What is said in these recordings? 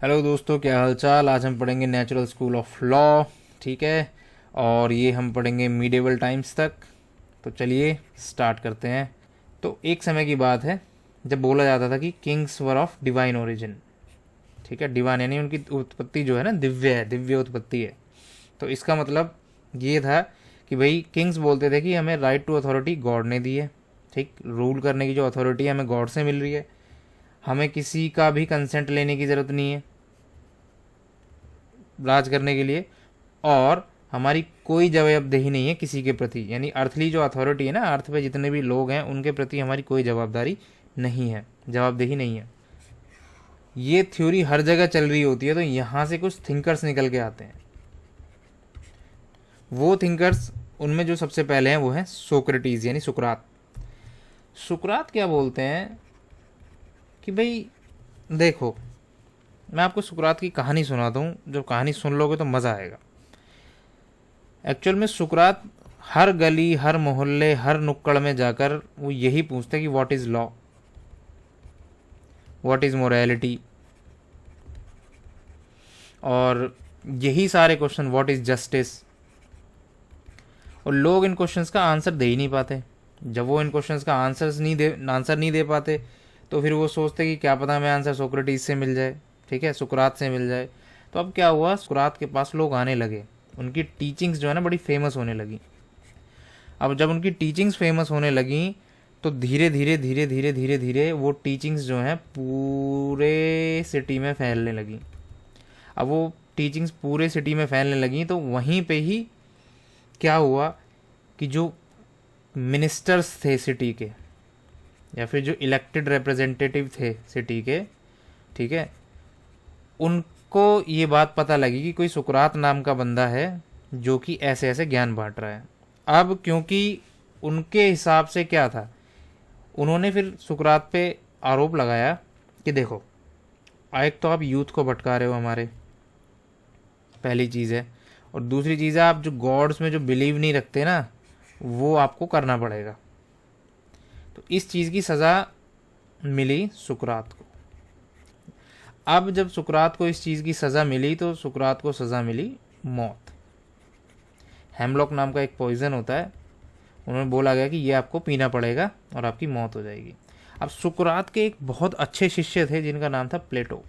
Hello दोस्तों, क्या हाल चाल। आज हम पढ़ेंगे नेचुरल स्कूल ऑफ लॉ। ठीक है, और ये हम पढ़ेंगे मीडिएवल टाइम्स तक। तो चलिए स्टार्ट करते हैं। तो एक समय की बात है जब बोला जाता था कि Kings were of divine origin. ठीक है, डिवाइन यानी उनकी उत्पत्ति जो है ना दिव्य है, दिव्य उत्पत्ति है। तो इसका मतलब ये था कि भाई किंग्स बोलते थे कि हमें राइट टू अथॉरिटी गॉड ने दी है। ठीक, रूल करने की जो अथॉरिटी है हमें गॉड से मिल रही है। हमें किसी का भी कंसेंट लेने की ज़रूरत नहीं है राज करने के लिए, और हमारी कोई जवाबदेही नहीं है किसी के प्रति। यानी अर्थली जो अथॉरिटी है ना, अर्थ पे जितने भी लोग हैं उनके प्रति हमारी कोई जवाबदारी नहीं है, जवाबदेही नहीं है। ये थ्योरी हर जगह चल रही होती है। तो यहाँ से कुछ थिंकर्स निकल के आते हैं। वो थिंकर्स, उनमें जो सबसे पहले हैं वो हैं सोक्रेटिस यानी सुकरात। सुकरात क्या बोलते हैं कि भाई देखो, मैं आपको सुकरात की कहानी सुनाता हूँ। जब कहानी सुन लोगे तो मज़ा आएगा। एक्चुअल में सुकरात हर गली, हर मोहल्ले, हर नुक्कड़ में जाकर वो यही पूछते कि what is law, what is morality, और यही सारे क्वेश्चन, व्हाट इज़ जस्टिस। और लोग इन क्वेश्चंस का आंसर दे ही नहीं पाते। जब वो इन क्वेश्चंस का आंसर नहीं दे पाते तो फिर वो सोचते कि क्या पता हमें आंसर सोक्रेटिस से मिल जाए, ठीक है, सुकरात से मिल जाए। तो अब क्या हुआ, सुकरात के पास लोग आने लगे। उनकी टीचिंग्स जो है ना बड़ी फेमस होने लगी। अब जब उनकी टीचिंग्स फेमस होने लगी तो धीरे धीरे धीरे धीरे धीरे धीरे वो टीचिंग्स जो हैं पूरे सिटी में फैलने लगी। अब वो टीचिंग्स पूरे सिटी में फैलने लगी तो वहीं पे ही क्या हुआ कि जो मिनिस्टर्स थे सिटी के, या फिर जो इलेक्टेड रिप्रेजेंटेटिव थे सिटी के, ठीक है, उनको ये बात पता लगी कि कोई सुकरात नाम का बंदा है जो कि ऐसे ऐसे ज्ञान बांट रहा है। अब क्योंकि उनके हिसाब से क्या था, उन्होंने फिर सुकरात पे आरोप लगाया कि देखो, एक तो आप यूथ को भटका रहे हो हमारे, पहली चीज़ है। और दूसरी चीज़ है, आप जो गॉड्स में जो बिलीव नहीं रखते ना, वो आपको करना पड़ेगा। तो इस चीज़ की सज़ा मिली सुकरात को। अब जब सुकरात को इस चीज़ की सज़ा मिली तो सुकरात को सज़ा मिली मौत। हेमलॉक नाम का एक पॉइज़न होता है, उन्होंने बोला गया कि ये आपको पीना पड़ेगा और आपकी मौत हो जाएगी। अब सुकरात के एक बहुत अच्छे शिष्य थे जिनका नाम था प्लेटो।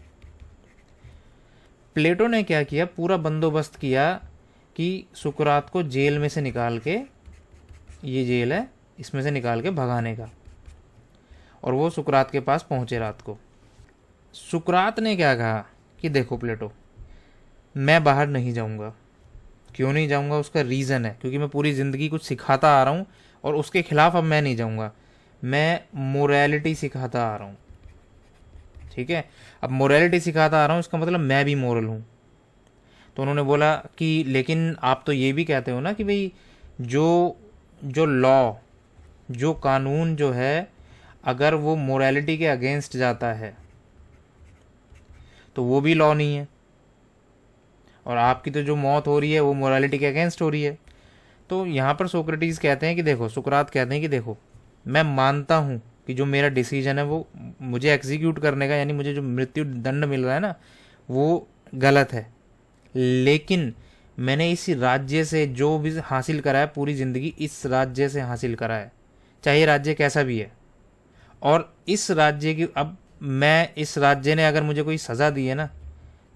प्लेटो ने क्या किया, पूरा बंदोबस्त किया कि सुकरात को जेल में से निकाल के, ये जेल है इसमें से निकाल के भगाने का। और वो सुकरात के पास पहुंचे रात को। सुकरात ने क्या कहा कि देखो प्लेटो, मैं बाहर नहीं जाऊंगा। क्यों नहीं जाऊंगा, उसका रीज़न है क्योंकि मैं पूरी ज़िंदगी कुछ सिखाता आ रहा हूँ और उसके खिलाफ अब मैं नहीं जाऊंगा। मैं मोरालिटी सिखाता आ रहा हूँ, ठीक है। अब मोरालिटी सिखाता आ रहा हूँ, इसका मतलब मैं भी मोरल हूँ। तो उन्होंने बोला कि लेकिन आप तो ये भी कहते हो ना कि भाई जो जो लॉ, जो कानून जो है, अगर वो मोरालिटी के अगेंस्ट जाता है तो वो भी लॉ नहीं है, और आपकी तो जो मौत हो रही है वो मोरालिटी के अगेंस्ट हो रही है। तो यहाँ पर सोक्रेटिस कहते हैं कि देखो, सुकरात कहते हैं कि देखो, मैं मानता हूँ कि जो मेरा डिसीजन है वो मुझे एग्जीक्यूट करने का, यानी मुझे जो मृत्यु दंड मिल रहा है ना, वो गलत है। लेकिन मैंने इस राज्य से जो भी हासिल करा है, पूरी ज़िंदगी इस राज्य से हासिल करा है, चाहे राज्य कैसा भी है। और इस राज्य की, अब मैं, इस राज्य ने अगर मुझे कोई सज़ा दी है ना,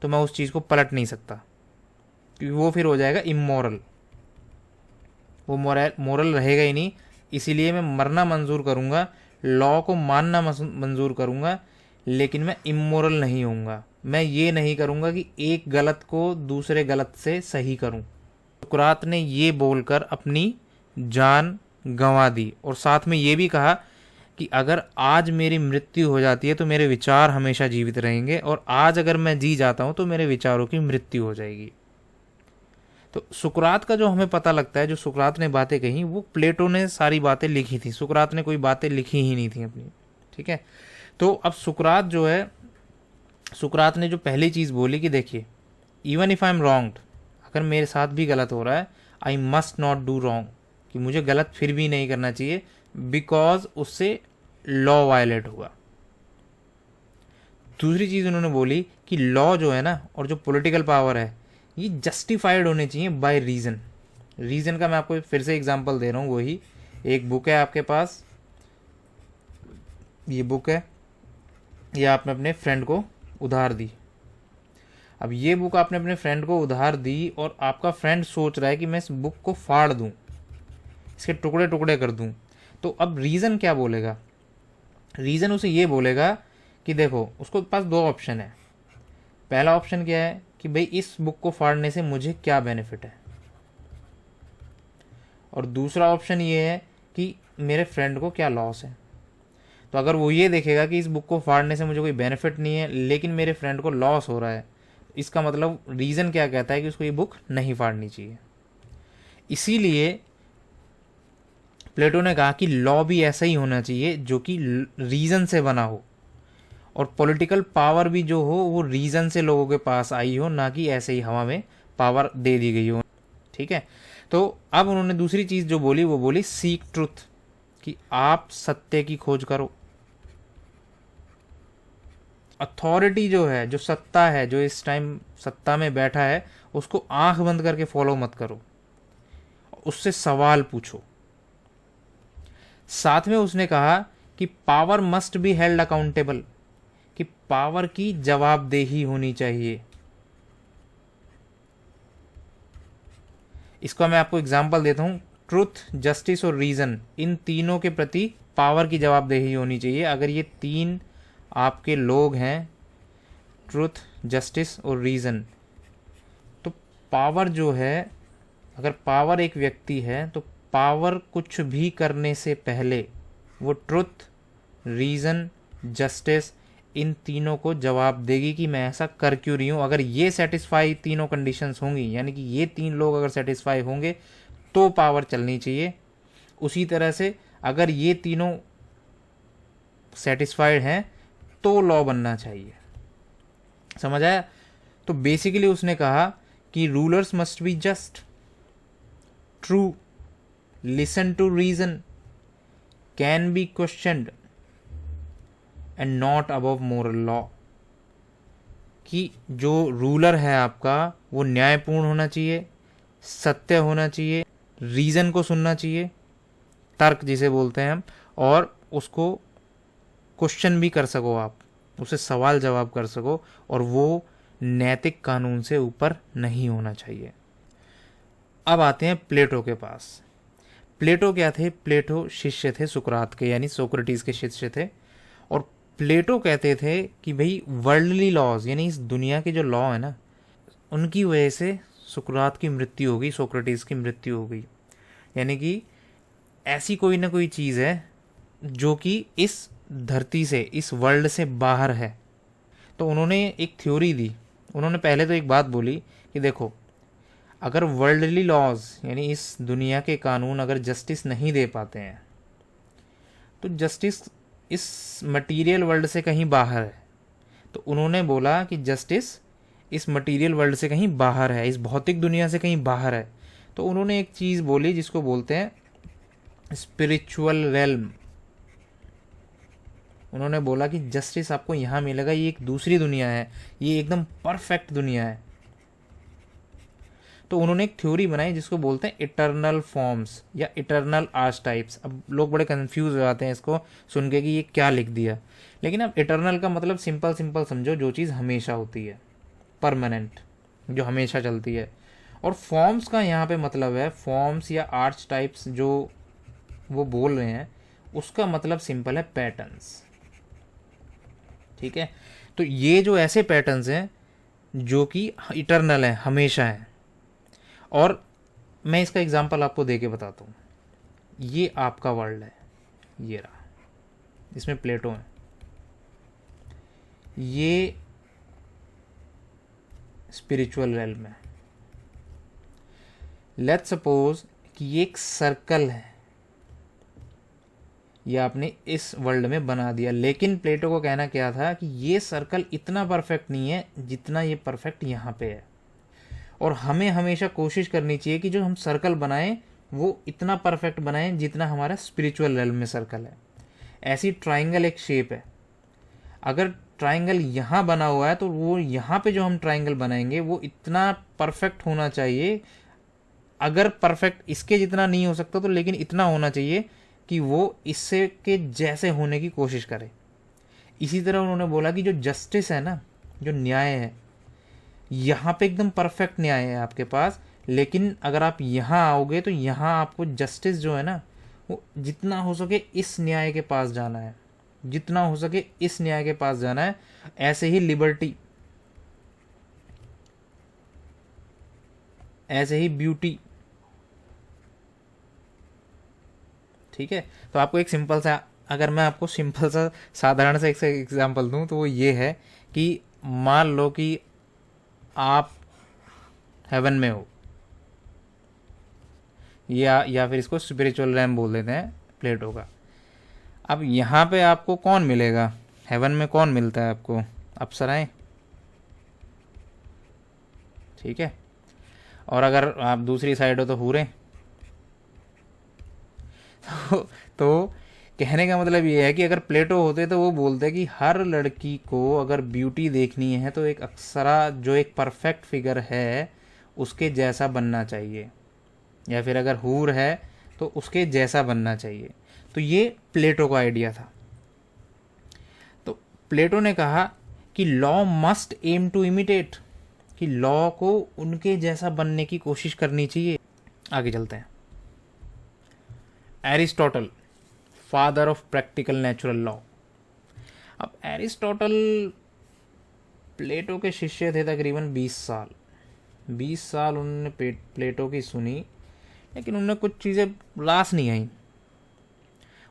तो मैं उस चीज़ को पलट नहीं सकता क्योंकि वो फिर हो जाएगा इमोरल। वो मोरल रहेगा ही नहीं। इसीलिए मैं मरना मंजूर करूँगा, लॉ को मानना मंजूर करूँगा, लेकिन मैं इमोरल नहीं होऊंगा। मैं ये नहीं करूँगा कि एक गलत को दूसरे गलत से सही करूँ। सुकरात ने ये बोलकर अपनी जान गंवा दी, और साथ में ये भी कहा कि अगर आज मेरी मृत्यु हो जाती है तो मेरे विचार हमेशा जीवित रहेंगे, और आज अगर मैं जी जाता हूँ तो मेरे विचारों की मृत्यु हो जाएगी। तो सुकरात का जो हमें पता लगता है, जो सुकरात ने बातें कही, वो प्लेटो ने सारी बातें लिखी थी। सुकरात ने कोई बातें लिखी ही नहीं थी अपनी, ठीक है। तो अब सुकरात जो है, सुकरात ने जो पहली चीज़ बोली कि देखिए, even if I am wronged, अगर मेरे साथ भी गलत हो रहा है, I must not do wrong, कि मुझे गलत फिर भी नहीं करना चाहिए, बिकॉज उससे लॉ वायलेट हुआ। दूसरी चीज़ उन्होंने बोली कि लॉ जो है ना और जो पॉलिटिकल पावर है ये जस्टिफाइड होने चाहिए बाय रीज़न। रीज़न का मैं आपको फिर से एग्जांपल दे रहा हूँ। वही एक बुक है आपके पास, ये बुक है, ये आपने अपने फ्रेंड को उधार दी। अब ये बुक आपने अपने फ्रेंड को उधार दी और आपका फ्रेंड सोच रहा है कि मैं इस बुक को फाड़ दूँ, इसके टुकड़े टुकड़े कर दूँ। तो अब रीज़न क्या बोलेगा? रीज़न उसे ये बोलेगा कि देखो, उसको पास दो ऑप्शन है। पहला ऑप्शन क्या है कि भाई इस बुक को फाड़ने से मुझे क्या बेनिफिट है, और दूसरा ऑप्शन ये है कि मेरे फ्रेंड को क्या लॉस है। तो अगर वो ये देखेगा कि इस बुक को फाड़ने से मुझे कोई बेनिफिट नहीं है लेकिन मेरे फ्रेंड को लॉस हो रहा है, इसका मतलब रीज़न क्या कहता है कि उसको ये बुक नहीं फाड़नी चाहिए। इसीलिए प्लेटो ने कहा कि लॉ भी ऐसा ही होना चाहिए जो कि रीज़न से बना हो, और पॉलिटिकल पावर भी जो हो वो रीज़न से लोगों के पास आई हो, ना कि ऐसे ही हवा में पावर दे दी गई हो। ठीक है, तो अब उन्होंने दूसरी चीज़ जो बोली वो बोली सीक ट्रुथ, कि आप सत्य की खोज करो। अथॉरिटी जो है, जो सत्ता है, जो इस टाइम सत्ता में बैठा है, उसको आंख बंद करके फॉलो मत करो, उससे सवाल पूछो। साथ में उसने कहा कि power must be held accountable, कि पावर की जवाबदेही होनी चाहिए। इसका मैं आपको एग्जांपल देता हूं। ट्रुथ, जस्टिस और रीजन, इन तीनों के प्रति पावर की जवाबदेही होनी चाहिए। अगर ये तीन आपके लोग हैं, ट्रुथ, जस्टिस और रीजन, तो पावर जो है, अगर पावर एक व्यक्ति है तो पावर कुछ भी करने से पहले वो ट्रुथ, रीजन, जस्टिस, इन तीनों को जवाब देगी कि मैं ऐसा कर क्यों रही हूँ। अगर ये सेटिस्फाई तीनों कंडीशंस होंगी, यानी कि ये तीन लोग अगर सेटिस्फाई होंगे तो पावर चलनी चाहिए। उसी तरह से अगर ये तीनों सेटिस्फाइड हैं तो लॉ बनना चाहिए। समझ आया? तो बेसिकली उसने कहा कि rulers must be just, true, listen to reason, can be questioned and not above moral law. कि जो रूलर है आपका वो न्यायपूर्ण होना चाहिए, सत्य होना चाहिए, रीज़न को सुनना चाहिए, तर्क जिसे बोलते हैं हम, और उसको क्वेश्चन भी कर सको, आप उसे सवाल जवाब कर सको, और वो नैतिक कानून से ऊपर नहीं होना चाहिए। अब आते हैं प्लेटो के पास। प्लेटो क्या थे? प्लेटो शिष्य थे सुकरात के, यानी सोक्रेटिस के शिष्य थे। और प्लेटो कहते थे कि भाई वर्ल्डली लॉज, यानी इस दुनिया के जो लॉ है ना, उनकी वजह से सुकरात की मृत्यु हो गई, सोक्रेटिस की मृत्यु हो गई। यानी कि ऐसी कोई ना कोई चीज़ है जो कि इस धरती से, इस वर्ल्ड से बाहर है। तो उन्होंने एक थ्योरी दी। उन्होंने पहले तो एक बात बोली कि देखो, अगर वर्ल्डली लॉज यानी इस दुनिया के कानून अगर जस्टिस नहीं दे पाते हैं, तो जस्टिस इस मटेरियल वर्ल्ड से कहीं बाहर है। तो उन्होंने बोला कि जस्टिस इस मटेरियल वर्ल्ड से कहीं बाहर है, इस भौतिक दुनिया से कहीं बाहर है। तो उन्होंने एक चीज़ बोली जिसको बोलते हैं स्पिरिचुअल रेल्म। उन्होंने बोला कि जस्टिस आपको यहाँ मिलेगा, ये एक दूसरी दुनिया है, ये एकदम परफेक्ट दुनिया है। तो उन्होंने एक थ्योरी बनाई जिसको बोलते हैं इटर्नल फॉर्म्स या इटर्नल आर्चटाइप्स। अब लोग बड़े कंफ्यूज हो जाते हैं इसको सुन के कि ये क्या लिख दिया, लेकिन अब इटर्नल का मतलब सिंपल सिंपल समझो, जो चीज़ हमेशा होती है, परमानेंट, जो हमेशा चलती है। और फॉर्म्स का यहाँ पे मतलब है, फॉर्म्स या आर्चटाइप्स जो वो बोल रहे हैं उसका मतलब सिंपल है पैटर्न्स। ठीक है, तो ये जो ऐसे पैटर्न्स हैं जो कि इटर्नल हैं, हमेशा हैं। और मैं इसका एग्जांपल आपको दे के बताता हूँ। ये आपका वर्ल्ड है, ये रहा, इसमें प्लेटो है। ये स्पिरिचुअल रेल्म है। लेट्स सपोज कि ये एक सर्कल है, ये आपने इस वर्ल्ड में बना दिया। लेकिन प्लेटो को कहना क्या था कि ये सर्कल इतना परफेक्ट नहीं है जितना ये परफेक्ट यहाँ पे है, और हमें हमेशा कोशिश करनी चाहिए कि जो हम सर्कल बनाएं वो इतना परफेक्ट बनाएं जितना हमारा स्पिरिचुअल रेल्म में सर्कल है। ऐसी ट्राइंगल एक शेप है, अगर ट्राइंगल यहाँ बना हुआ है तो वो यहाँ पे जो हम ट्राइंगल बनाएंगे वो इतना परफेक्ट होना चाहिए, अगर परफेक्ट इसके जितना नहीं हो सकता तो लेकिन इतना होना चाहिए कि वो इससे के जैसे होने की कोशिश करे। इसी तरह उन्होंने बोला कि जो जस्टिस है ना, जो न्याय है, यहाँ पे एकदम परफेक्ट न्याय है आपके पास, लेकिन अगर आप यहाँ आओगे तो यहाँ आपको जस्टिस जो है ना वो जितना हो सके इस न्याय के पास जाना है, जितना हो सके इस न्याय के पास जाना है। ऐसे ही लिबर्टी, ऐसे ही ब्यूटी। ठीक है, तो आपको एक सिंपल सा, अगर मैं आपको सिंपल सा साधारण सा एक एग्जांपल दूं तो वो ये है कि मान लो कि आप हेवन में हो, या फिर इसको स्पिरिचुअल रैम बोल देते हैं प्लेटो का। अब यहाँ पे आपको कौन मिलेगा, हेवन में कौन मिलता है आपको, अप्सराएं। ठीक है, और अगर आप दूसरी साइड हो तो हूरें। तो कहने का मतलब ये है कि अगर प्लेटो होते तो वो बोलते कि हर लड़की को अगर ब्यूटी देखनी है तो एक अप्सरा जो एक परफेक्ट फिगर है उसके जैसा बनना चाहिए, या फिर अगर हूर है तो उसके जैसा बनना चाहिए। तो ये प्लेटो का आइडिया था। तो प्लेटो ने कहा कि law must aim to imitate, कि लॉ को उनके जैसा बनने की कोशिश करनी चाहिए। आगे चलते हैं। Aristotle, father of practical natural law. अब एरिस्टोटल प्लेटो के शिष्य थे तकरीबन 20 साल उन्होंने प्लेटो की सुनी, लेकिन उन्हें कुछ चीज़ें लाश नहीं आई।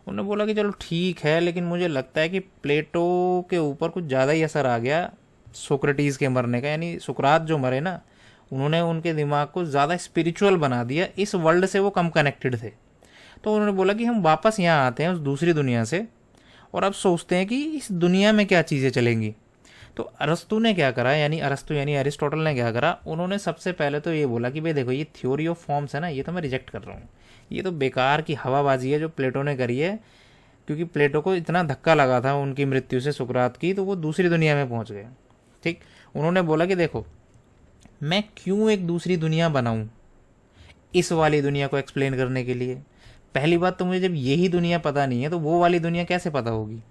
उन्होंने बोला कि चलो ठीक है, लेकिन मुझे लगता है कि प्लेटो के ऊपर कुछ ज़्यादा ही असर आ गया सोक्रेटिस के मरने का। यानी सुकरात जो मरे ना, उन्होंने उनके दिमाग को ज़्यादा स्पिरिचुअल बना दिया, इस वर्ल्ड से वो कम कनेक्टेड थे। तो उन्होंने बोला कि हम वापस यहाँ आते हैं उस दूसरी दुनिया से, और अब सोचते हैं कि इस दुनिया में क्या चीज़ें चलेंगी। तो अरस्तु ने क्या करा, यानी अरस्तु यानी एरिस्टोटल ने क्या करा, उन्होंने सबसे पहले तो ये बोला कि भाई देखो ये थ्योरी ऑफ फॉर्म्स है ना, ये तो मैं रिजेक्ट कर रहा हूँ, ये तो बेकार की हवाबाजी है जो प्लेटो ने करी है। क्योंकि प्लेटो को इतना धक्का लगा था उनकी मृत्यु से सुकरात की, तो वो दूसरी दुनिया में पहुँच गए। ठीक, उन्होंने बोला कि देखो मैं क्यों एक दूसरी दुनिया बनाऊँ इस वाली दुनिया को एक्सप्लेन करने के लिए। पहली बात तो मुझे जब यही दुनिया पता नहीं है तो वो वाली दुनिया कैसे पता होगी।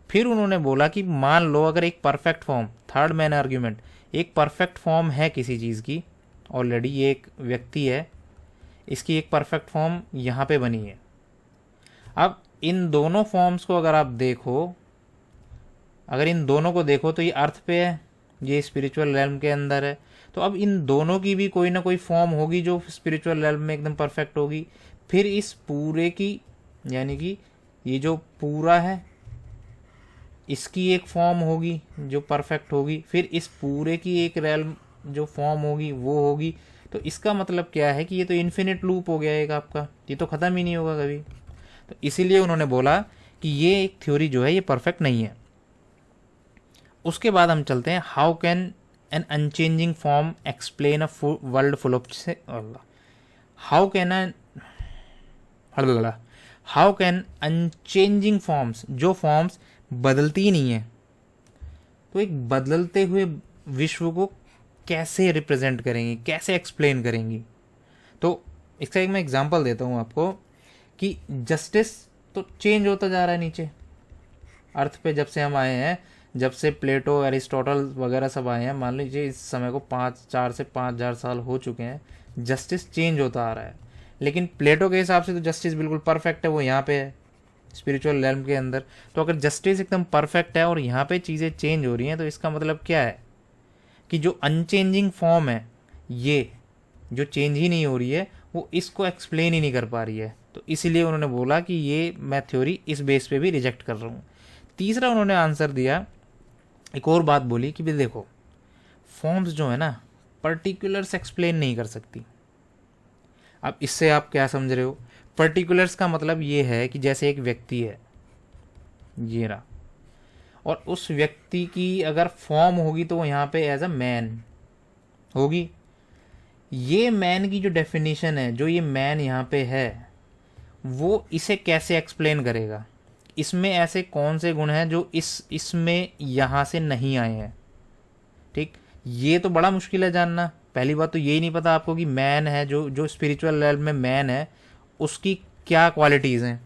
फिर उन्होंने बोला कि मान लो अगर एक perfect form, third man argument, एक परफेक्ट फॉर्म है किसी चीज़ की, ऑलरेडी ये एक व्यक्ति है, इसकी एक परफेक्ट फॉर्म यहाँ पे बनी है। अब इन दोनों फॉर्म्स को अगर आप देखो, अगर इन दोनों को देखो तो ये अर्थ पे है, ये स्पिरिचुअल रेल्म के अंदर है। तो अब इन दोनों की भी कोई ना कोई फॉर्म होगी जो स्पिरिचुअल रेल्म में एकदम परफेक्ट होगी। फिर इस पूरे की, यानी कि ये जो पूरा है इसकी एक फॉर्म होगी जो परफेक्ट होगी, फिर इस पूरे की एक रेल्म जो फॉर्म होगी वो होगी। तो इसका मतलब क्या है कि ये तो इन्फिनिट लूप हो गया एक आपका, ये तो ख़त्म ही नहीं होगा कभी। तो इसीलिए उन्होंने बोला कि ये एक थ्योरी जो है ये परफेक्ट नहीं है। उसके बाद हम चलते हैं, how can an unchanging form explain a world full of, how can unchanging forms, जो फॉर्म्स बदलती ही नहीं है, तो एक बदलते हुए विश्व को कैसे रिप्रेजेंट करेंगी, कैसे एक्सप्लेन करेंगी। तो इसका एक मैं एग्जांपल देता हूँ आपको कि जस्टिस तो चेंज होता जा रहा है नीचे अर्थ पे, जब से हम आए हैं, जब से प्लेटो एरिस्टोटल वगैरह सब आए हैं, मान लीजिए इस समय को 4 से 5,000 साल हो चुके हैं, जस्टिस चेंज होता आ रहा है। लेकिन प्लेटो के हिसाब से तो जस्टिस बिल्कुल परफेक्ट है, वो यहाँ पे है स्पिरिचुअल रेल्म के अंदर। तो अगर जस्टिस एकदम परफेक्ट है और यहाँ पे चीज़ें चेंज हो रही हैं, तो इसका मतलब क्या है कि जो अनचेंजिंग फॉर्म है, ये जो चेंज ही नहीं हो रही है, वो इसको एक्सप्लेन ही नहीं कर पा रही है। तो इसलिए उन्होंने बोला कि ये मैं थ्योरी इस बेस पे भी रिजेक्ट कर रहा हूँ। तीसरा उन्होंने आंसर दिया, एक और बात बोली कि भाई देखो फॉर्म्स जो है ना पर्टिकुलर्स एक्सप्लेन नहीं कर सकती। अब इससे आप क्या समझ रहे हो, पर्टिकुलर्स का मतलब ये है कि जैसे एक व्यक्ति है ये रहा, और उस व्यक्ति की अगर फॉर्म होगी तो वो यहाँ पे एज अ मैन होगी। ये मैन की जो डेफिनेशन है, जो ये मैन यहाँ पे है, वो इसे कैसे एक्सप्लेन करेगा, इसमें ऐसे कौन से गुण हैं जो इसमें यहाँ से नहीं आए हैं। ठीक, ये तो बड़ा मुश्किल है जानना। पहली बात तो यही नहीं पता आपको कि मैन है, जो स्पिरिचुअल लेवल में मैन है, उसकी क्या क्वालिटीज़ हैं।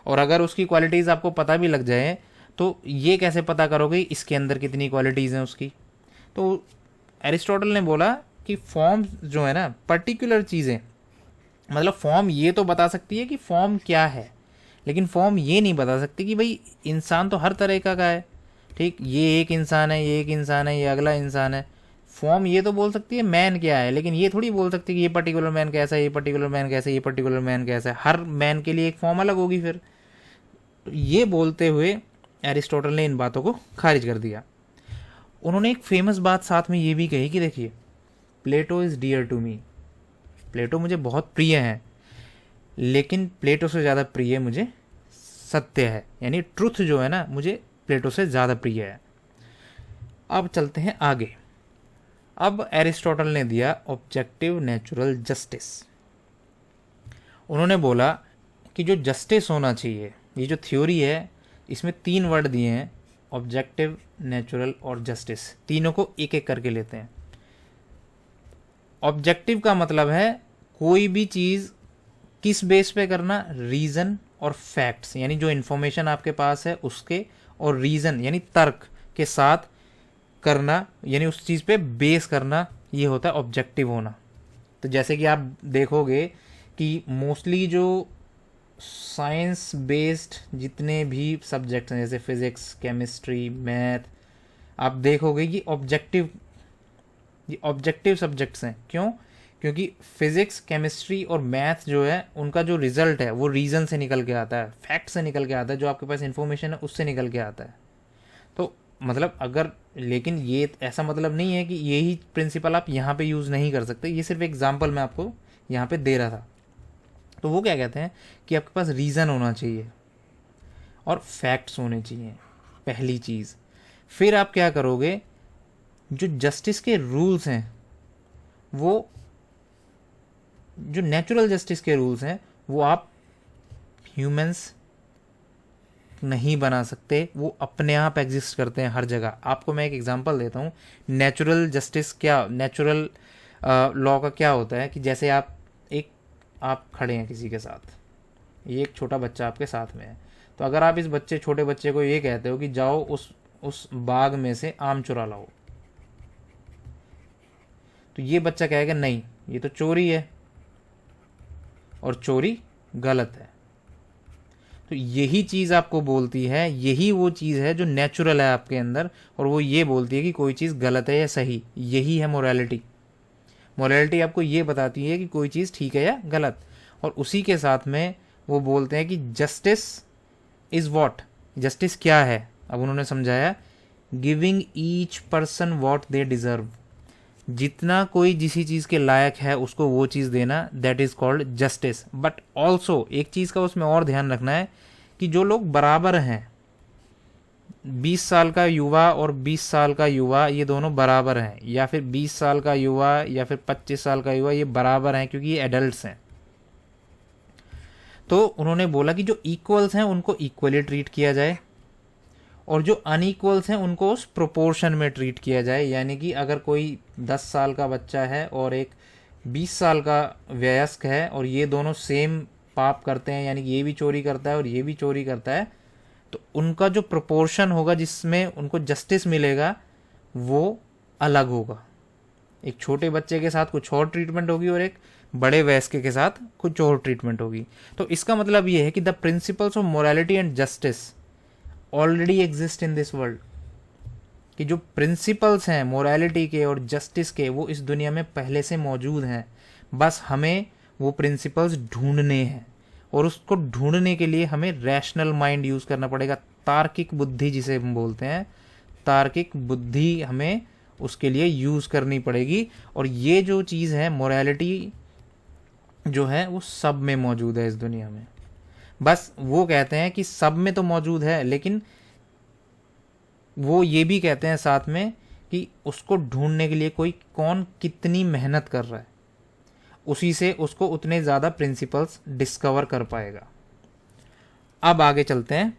और अगर उसकी क्वालिटीज़ आपको पता भी लग जाए तो ये कैसे पता करोगे इसके अंदर कितनी क्वालिटीज़ हैं उसकी। तो एरिस्टोटल ने बोला कि फॉर्म जो है ना, पर्टिकुलर चीज़ें, मतलब फॉर्म ये तो बता सकती है कि फॉर्म क्या है, लेकिन फॉर्म ये नहीं बता सकती कि भाई इंसान तो हर तरह का है। ठीक, ये एक इंसान है, ये एक इंसान है, ये अगला इंसान है। फॉर्म ये तो बोल सकती है मैन क्या है, लेकिन ये थोड़ी बोल सकती है कि ये पर्टिकुलर मैन कैसा है, ये पर्टिकुलर मैन कैसा है, ये पर्टिकुलर मैन कैसा है। हर मैन के लिए एक फॉर्म अलग होगी फिर। तो ये बोलते हुए एरिस्टोटल ने इन बातों को खारिज कर दिया। उन्होंने एक फेमस बात साथ में ये भी कही कि देखिए, प्लेटो इज़ डियर टू मी, प्लेटो मुझे बहुत प्रिय है, लेकिन प्लेटो से ज़्यादा प्रिय मुझे सत्य है, यानी ट्रुथ जो है ना, मुझे प्लेटो से ज़्यादा प्रिय है। अब चलते हैं आगे। अब एरिस्टोटल ने दिया ऑब्जेक्टिव नेचुरल जस्टिस। उन्होंने बोला कि जो जस्टिस होना चाहिए, ये जो थ्योरी है, इसमें 3 वर्ड दिए हैं, ऑब्जेक्टिव, नेचुरल और जस्टिस। तीनों को एक एक करके लेते हैं। ऑब्जेक्टिव का मतलब है कोई भी चीज़ किस बेस पे करना, रीज़न और फैक्ट्स, यानी जो इन्फॉर्मेशन आपके पास है उसके, और रीज़न यानी तर्क के साथ करना, यानी उस चीज़ पे बेस करना, ये होता है ऑब्जेक्टिव होना। तो जैसे कि आप देखोगे कि मोस्टली जो साइंस बेस्ड जितने भी सब्जेक्ट्स हैं, जैसे फिज़िक्स, केमिस्ट्री, मैथ, आप देखोगे कि ये ऑब्जेक्टिव सब्जेक्ट्स हैं। क्यों? क्योंकि फिज़िक्स, केमिस्ट्री और मैथ जो है, उनका जो रिज़ल्ट है वो रीज़न से निकल के आता है, फैक्ट से निकल के आता है, जो आपके पास इन्फॉर्मेशन है उससे निकल के आता है। तो मतलब अगर, लेकिन ये ऐसा मतलब नहीं है कि यही प्रिंसिपल आप यहाँ पे यूज़ नहीं कर सकते। ये सिर्फ एग्जांपल मैं आपको यहाँ पे दे रहा था। तो वो क्या कहते हैं कि आपके पास रीज़न होना चाहिए और फैक्ट्स होने चाहिए, पहली चीज़। फिर आप क्या करोगे, जो जस्टिस के रूल्स हैं, वो जो नेचुरल जस्टिस के रूल्स हैं, वो आप ह्यूमंस नहीं बना सकते, वो अपने आप एग्जिस्ट करते हैं हर जगह। आपको मैं एक एग्जांपल देता हूँ। नेचुरल जस्टिस क्या, नेचुरल लॉ का क्या होता है कि जैसे आप खड़े हैं किसी के साथ, ये एक छोटा बच्चा आपके साथ में है, तो अगर आप इस छोटे बच्चे को ये कहते हो कि जाओ उस बाग में से आम चुरा लाओ, तो ये बच्चा कहेगा नहीं, ये तो चोरी है और चोरी गलत है। तो यही चीज़ आपको बोलती है, यही वो चीज़ है जो नेचुरल है आपके अंदर, और वो ये बोलती है कि कोई चीज़ गलत है या सही। यही है मोरालिटी। मोरालिटी आपको ये बताती है कि कोई चीज़ ठीक है या गलत। और उसी के साथ में वो बोलते हैं कि जस्टिस इज़ वॉट, जस्टिस क्या है। अब उन्होंने समझाया, giving each person what they deserve, जितना कोई जिसी चीज़ के लायक है उसको वो चीज़ देना, that is called justice. But also एक चीज़ का उसमें और ध्यान रखना है कि जो लोग बराबर हैं, 20 साल का युवा और 20 साल का युवा, ये दोनों बराबर हैं, या फिर 20 साल का युवा या फिर 25 साल का युवा, ये बराबर हैं क्योंकि ये एडल्ट्स हैं। तो उन्होंने बोला कि जो इक्वल्स हैं उनको इक्वली ट्रीट किया जाए, और जो अनइक्वल्स हैं उनको उस प्रोपोर्शन में ट्रीट किया जाए। यानी कि अगर कोई 10 साल का बच्चा है और एक 20 साल का वयस्क है, और ये दोनों सेम पाप करते हैं, यानी कि ये भी चोरी करता है और ये भी चोरी करता है, तो उनका जो प्रोपोर्शन होगा जिसमें उनको जस्टिस मिलेगा वो अलग होगा। एक छोटे बच्चे के साथ कुछ और ट्रीटमेंट होगी और एक बड़े वयस्क के साथ कुछ और ट्रीटमेंट होगी। तो इसका मतलब ये है कि the principles of morality and justice already exist in this world, कि जो प्रिंसिपल्स हैं मोरालिटी के और जस्टिस के, वो इस दुनिया में पहले से मौजूद हैं। बस हमें वो प्रिंसिपल्स ढूंढने हैं, और उसको ढूंढने के लिए हमें रैशनल माइंड यूज़ करना पड़ेगा, तार्किक बुद्धि जिसे हम बोलते हैं, तार्किक बुद्धि हमें उसके लिए यूज़ करनी पड़ेगी। और ये जो चीज़ है मोरालिटी जो है वो सब में मौजूद है इस दुनिया में। बस वो कहते हैं कि सब में तो मौजूद है, लेकिन वो ये भी कहते हैं साथ में कि उसको ढूंढने के लिए कौन कितनी मेहनत कर रहा है, उसी से उसको उतने ज़्यादा प्रिंसिपल्स डिस्कवर कर पाएगा। अब आगे चलते हैं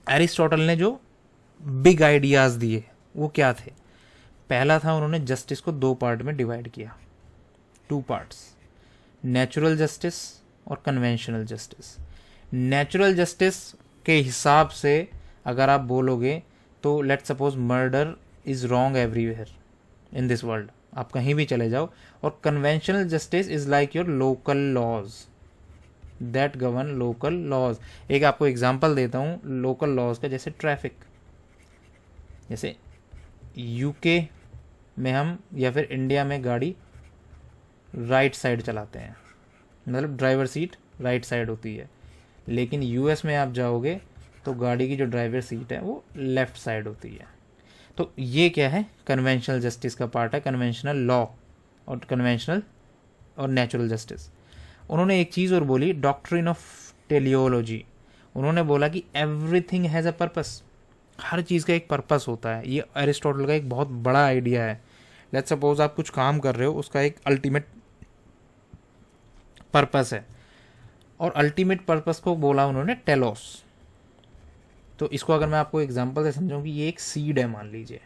एरिस्टोटल ने जो बिग आइडियाज दिए वो क्या थे? पहला था, उन्होंने जस्टिस को 2 पार्ट में डिवाइड किया, 2 पार्ट्स, नेचुरल जस्टिस और कन्वेंशनल जस्टिस। नेचुरल जस्टिस के हिसाब से अगर आप बोलोगे तो let suppose murder is wrong everywhere in this world, आप कहीं भी चले जाओ। और conventional justice is like your local laws that govern local laws. एक आपको एग्जांपल देता हूँ लोकल लॉज का, जैसे ट्रैफिक। जैसे यूके में हम या फिर इंडिया में गाड़ी राइट साइड चलाते हैं, मतलब ड्राइवर सीट राइट साइड होती है, लेकिन यूएस में आप जाओगे तो गाड़ी की जो ड्राइवर सीट है वो लेफ्ट साइड होती है। तो ये क्या है? कन्वेंशनल जस्टिस का पार्ट है, कन्वेंशनल लॉ और कन्वेंशनल और नेचुरल जस्टिस। उन्होंने एक चीज़ और बोली, डॉक्ट्रिन ऑफ टेलियोलॉजी। उन्होंने बोला कि एवरीथिंग हैज़ अ पर्पस, हर चीज़ का एक पर्पस होता है। ये एरिस्टोटल का एक बहुत बड़ा आइडिया है। लेट्स सपोज आप कुछ काम कर रहे हो, उसका एक अल्टीमेट पर्पस है, और अल्टीमेट पर्पस को बोला उन्होंने टेलोस। तो इसको अगर मैं आपको एग्जांपल से समझाऊं कि ये एक सीड है मान लीजिए,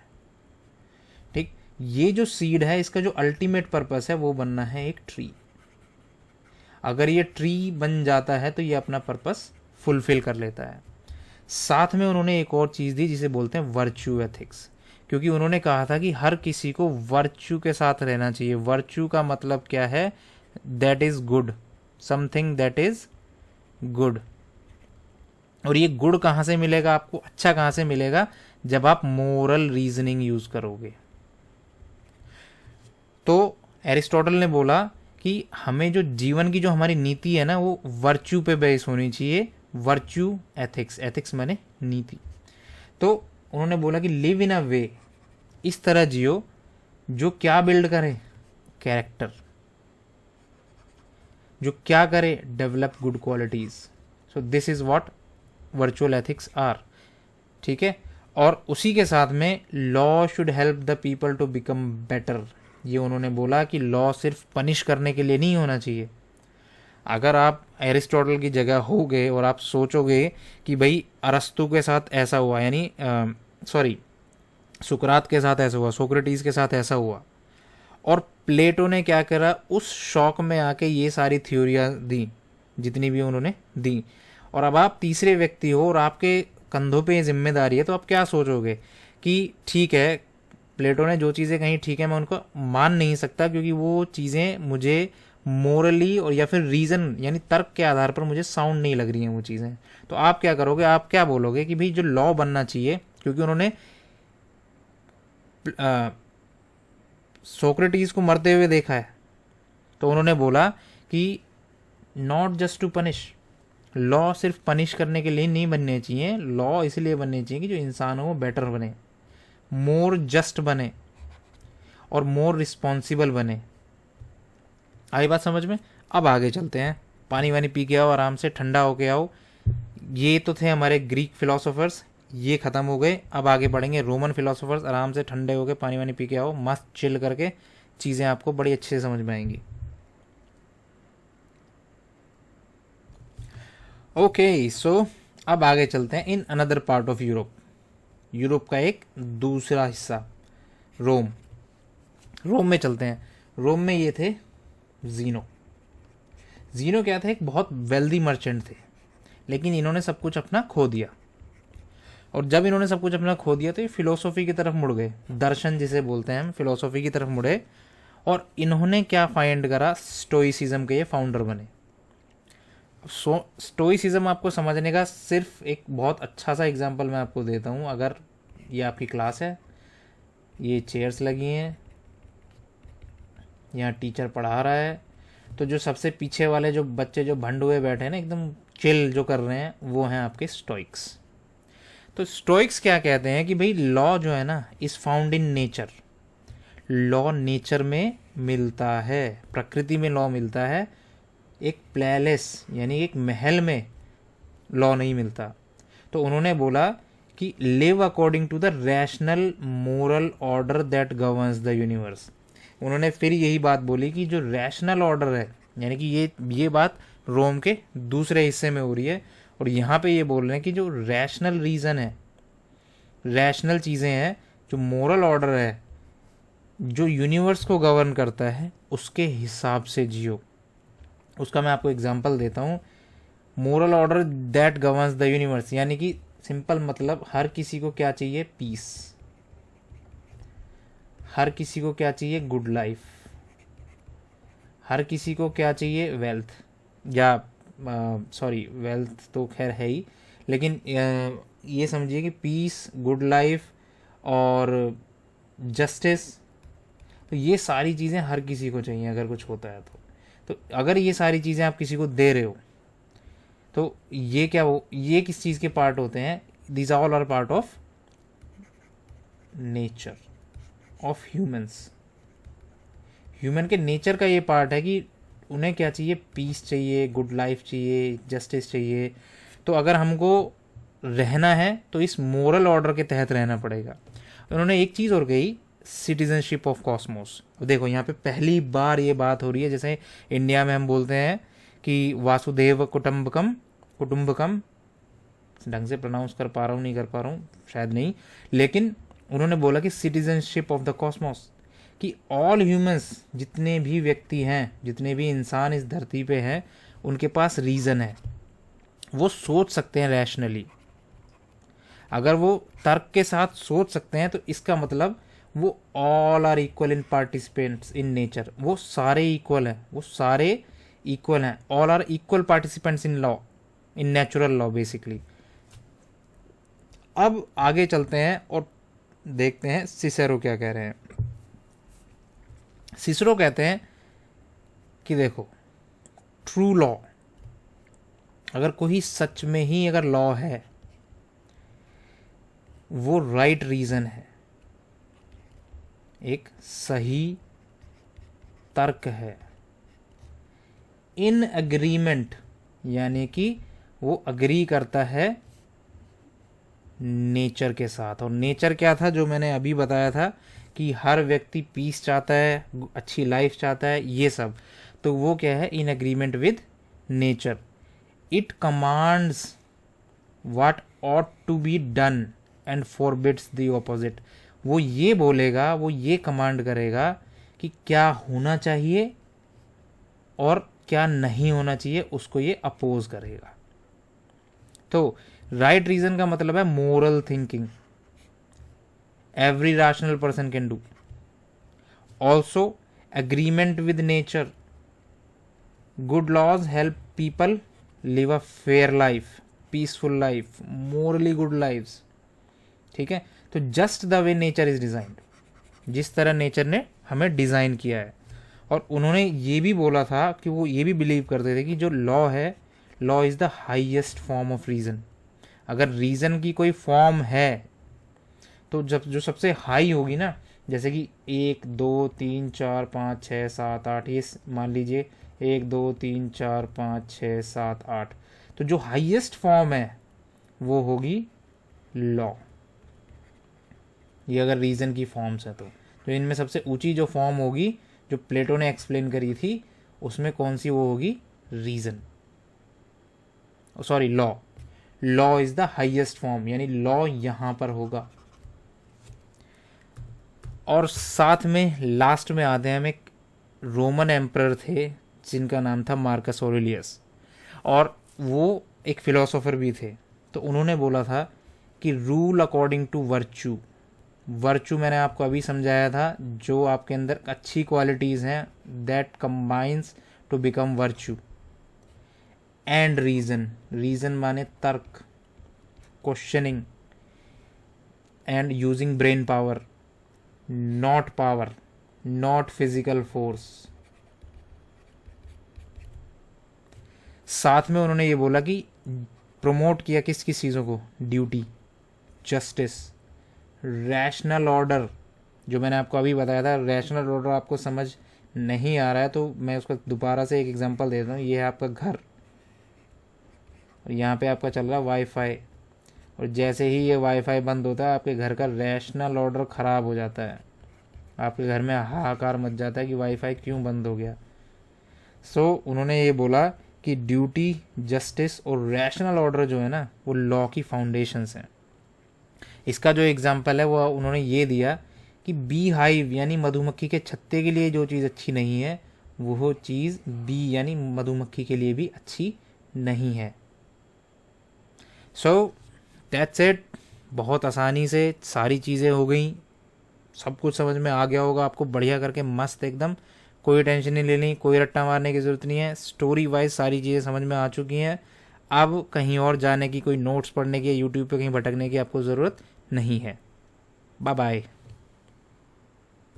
ठीक, ये जो सीड है इसका जो अल्टीमेट पर्पस है वो बनना है एक ट्री। अगर ये ट्री बन जाता है तो ये अपना पर्पस फुलफिल कर लेता है। साथ में उन्होंने एक और चीज़ दी जिसे बोलते हैं वर्च्यू एथिक्स, क्योंकि उन्होंने कहा था कि हर किसी को वर्च्यू के साथ रहना चाहिए। वर्च्यू का मतलब क्या है? That is good, something that is good. और ये गुड कहाँ से मिलेगा आपको, अच्छा कहाँ से मिलेगा? जब आप मोरल रीजनिंग यूज करोगे। तो एरिस्टोटल ने बोला कि हमें जो जीवन की जो हमारी नीति है ना वो वर्च्यू पे बेस होनी चाहिए, वर्च्यू एथिक्स, एथिक्स माने नीति। तो उन्होंने बोला कि लिव इन अ वे, इस तरह जियो जो क्या बिल्ड करे? कैरेक्टर। जो क्या करे? Develop good qualities. So this is what virtual ethics are, ठीक है। और उसी के साथ में law should help the people to become better. ये उन्होंने बोला कि लॉ सिर्फ पनिश करने के लिए नहीं होना चाहिए। अगर आप एरिस्टोटल की जगह होगे और आप सोचोगे कि भाई अरस्तु के साथ ऐसा हुआ, यानी सुकरात के साथ ऐसा हुआ, सोक्रेटिस के साथ ऐसा हुआ, और प्लेटो ने क्या करा, उस शौक में आके ये सारी थ्योरियाँ दी जितनी भी उन्होंने दी, और अब आप तीसरे व्यक्ति हो और आपके कंधों पे ये जिम्मेदारी है, तो आप क्या सोचोगे कि ठीक है प्लेटो ने जो चीज़ें कही ठीक है, मैं उनको मान नहीं सकता क्योंकि वो चीज़ें मुझे मोरली और या फिर रीज़न यानी तर्क के आधार पर मुझे साउंड नहीं लग रही हैं वो चीज़ें। तो आप क्या करोगे? आप क्या बोलोगे कि भाई जो लॉ बनना चाहिए, क्योंकि उन्होंने सोक्रेटिस को मरते हुए देखा है, तो उन्होंने बोला कि not just to punish, law सिर्फ पनिश करने के लिए नहीं बनने चाहिए, लॉ इसलिए बनने चाहिए कि जो इंसान हो वो बेटर बने, मोर जस्ट बने और मोर रिस्पॉन्सिबल बने। आई बात समझ में? अब आगे चलते हैं, पानी वानी पी के आओ, आराम से ठंडा होके आओ। ये तो थे हमारे ग्रीक फिलोसोफर्स, ये ख़त्म हो गए। अब आगे बढ़ेंगे रोमन फिलोसोफर्स। आराम से ठंडे होके पानी वानी पी के आओ, मस्त चिल करके, चीज़ें आपको बड़ी अच्छे से समझ में आएंगी। ओके सो अब आगे चलते हैं in another part of Europe. Europe का एक दूसरा हिस्सा रोम। रोम में चलते हैं। रोम में ये थे जीनो। जीनो क्या थे? एक बहुत वेल्दी मर्चेंट थे, लेकिन इन्होंने सब कुछ अपना खो दिया। और जब इन्होंने सब कुछ अपना खो दिया तो ये फिलोसॉफी की तरफ मुड़ गए, दर्शन जिसे बोलते हैं हम, फिलोसॉफी की तरफ मुड़े। और इन्होंने क्या फाइंड करा? स्टोइसिज्म के ये फाउंडर बने। स्टोइसिज्म आपको समझने का सिर्फ एक बहुत अच्छा सा एग्जांपल मैं आपको देता हूँ। अगर ये आपकी क्लास है, ये चेयर्स लगी हैं, यहाँ टीचर पढ़ा रहा है, तो जो सबसे पीछे वाले जो बच्चे जो भंड हुए बैठे हैं ना, एकदम चिल जो कर रहे हैं, वो हैं आपके स्टोइक्स। तो स्टोइक्स क्या कहते हैं कि भाई लॉ जो है ना is found in nature. Law nature में मिलता है, प्रकृति में लॉ मिलता है। एक पैलेस यानी एक महल में लॉ नहीं मिलता। तो उन्होंने बोला कि live according to the rational moral order that governs the universe. उन्होंने फिर यही बात बोली कि जो रैशनल ऑर्डर है, यानी कि ये बात रोम के दूसरे हिस्से में हो रही है, और यहाँ पे ये बोल रहे हैं कि जो रैशनल रीज़न है, रैशनल चीज़ें हैं, जो मोरल ऑर्डर है, जो यूनिवर्स को गवर्न करता है, उसके हिसाब से जियो। उसका मैं आपको एग्जांपल देता हूँ। Moral order that governs the universe, यानी कि सिंपल मतलब हर किसी को क्या चाहिए? पीस। हर किसी को क्या चाहिए? Good life. हर किसी को क्या चाहिए? वेल्थ, या सॉरी वेल्थ तो खैर है ही, लेकिन ये समझिए कि पीस, गुड लाइफ और जस्टिस, तो ये सारी चीज़ें हर किसी को चाहिए अगर कुछ होता है तो अगर ये सारी चीज़ें आप किसी को दे रहे हो तो ये क्या हो, ये किस चीज़ के पार्ट होते हैं? These all are part of nature of humans. Human के नेचर का ये पार्ट है कि उन्हें क्या चाहिए? पीस चाहिए, गुड लाइफ चाहिए, जस्टिस चाहिए। तो अगर हमको रहना है तो इस मोरल ऑर्डर के तहत रहना पड़ेगा। उन्होंने एक चीज़ और कही, सिटीजनशिप ऑफ कॉस्मोस। देखो यहाँ पे पहली बार ये बात हो रही है, जैसे इंडिया में हम बोलते हैं कि वासुदेव कुटुंबकम, कुटुंबकम, ढंग से प्रोनाउंस कर पा रहा हूँ नहीं कर पा रहा हूँ शायद नहीं, लेकिन उन्होंने बोला कि सिटीजनशिप ऑफ द कॉस्मोस, कि ऑल ह्यूमंस, जितने भी व्यक्ति हैं, जितने भी इंसान इस धरती पे हैं, उनके पास रीज़न है, वो सोच सकते हैं रैशनली। अगर वो तर्क के साथ सोच सकते हैं तो इसका मतलब वो all are equal in participants in nature, वो सारे इक्वल हैं, वो सारे इक्वल हैं, all are equal participants in law, in natural law basically. अब आगे चलते हैं और देखते हैं सिसेरो क्या कह रहे हैं। सिसेरो कहते हैं कि देखो, ट्रू लॉ, अगर कोई सच में ही अगर लॉ है, वो राइट रीज़न है, एक सही तर्क है, इन एग्रीमेंट, यानी कि वो अग्री करता है नेचर के साथ। और नेचर क्या था? जो मैंने अभी बताया था कि हर व्यक्ति पीस चाहता है, अच्छी लाइफ चाहता है, ये सब। तो वो क्या है? In agreement with nature. It commands what ought to be done and forbids the opposite. वो ये बोलेगा, वो ये कमांड करेगा कि क्या होना चाहिए और क्या नहीं होना चाहिए, उसको ये अपोज करेगा। तो राइट रीजन का मतलब है moral thinking, every rational person can do. Also agreement with nature, good laws help people live a fair life, peaceful life, morally good lifes. ठीक है, तो just the way nature is designed, जिस तरह nature ने हमें design किया है। और उन्होंने ये भी बोला था कि वो ये भी बिलीव करते थे कि जो लॉ है, law is the highest form of reason. अगर रीज़न की कोई फॉर्म है तो जब जो सबसे हाई होगी ना, जैसे कि 1 2 3 4 5 6 7 8, ये मान लीजिए 1 2 3 4 5 6 7 8, तो जो हाईएस्ट फॉर्म है वो होगी लॉ। ये अगर रीज़न की फॉर्म्स है तो इनमें सबसे ऊंची जो फॉर्म होगी, जो प्लेटो ने एक्सप्लेन करी थी, उसमें कौन सी वो होगी? Reason, sorry law. Law is the highest form, यानी लॉ यहां पर होगा। और साथ में लास्ट में आते हैं हम, एक रोमन एम्परर थे जिनका नाम था मार्कस ऑरेलियस, और वो एक फिलोसोफर भी थे। तो उन्होंने बोला था कि rule according to virtue. Virtue मैंने आपको अभी समझाया था, जो आपके अंदर अच्छी क्वालिटीज़ हैं, that combines to become virtue. And reason, reason माने तर्क, questioning, and using brain power, not power, not physical force. साथ में उन्होंने ये बोला कि प्रमोट किया किस किस चीज़ों को? ड्यूटी, जस्टिस, रैशनल ऑर्डर, जो मैंने आपको अभी बताया था। रैशनल ऑर्डर आपको समझ नहीं आ रहा है तो मैं उसका दोबारा से एक एग्जांपल देता हूँ। ये है आपका घर, और यहाँ पे आपका चल रहा है वाईफाई, और जैसे ही ये वाईफाई बंद होता है आपके घर का रैशनल ऑर्डर ख़राब हो जाता है, आपके घर में हाहाकार मच जाता है कि वाईफाई क्यों बंद हो गया। सो उन्होंने ये बोला कि ड्यूटी, जस्टिस और रैशनल ऑर्डर जो है ना वो लॉ की फाउंडेशंस हैं। इसका जो एग्जाम्पल है वो उन्होंने ये दिया कि बी हाइव यानी मधुमक्खी के छत्ते के लिए जो चीज़ अच्छी नहीं है वो चीज़ बी यानी मधुमक्खी के लिए भी अच्छी नहीं है। So that's it. बहुत आसानी से सारी चीज़ें हो गई, सब कुछ समझ में आ गया होगा आपको बढ़िया करके, मस्त एकदम। कोई टेंशन नहीं लेनी, कोई रट्टा मारने की ज़रूरत नहीं है। स्टोरी वाइज सारी चीज़ें समझ में आ चुकी हैं। अब कहीं और जाने की, कोई नोट्स पढ़ने की, यूट्यूब पे कहीं भटकने की आपको ज़रूरत नहीं है। Bye bye.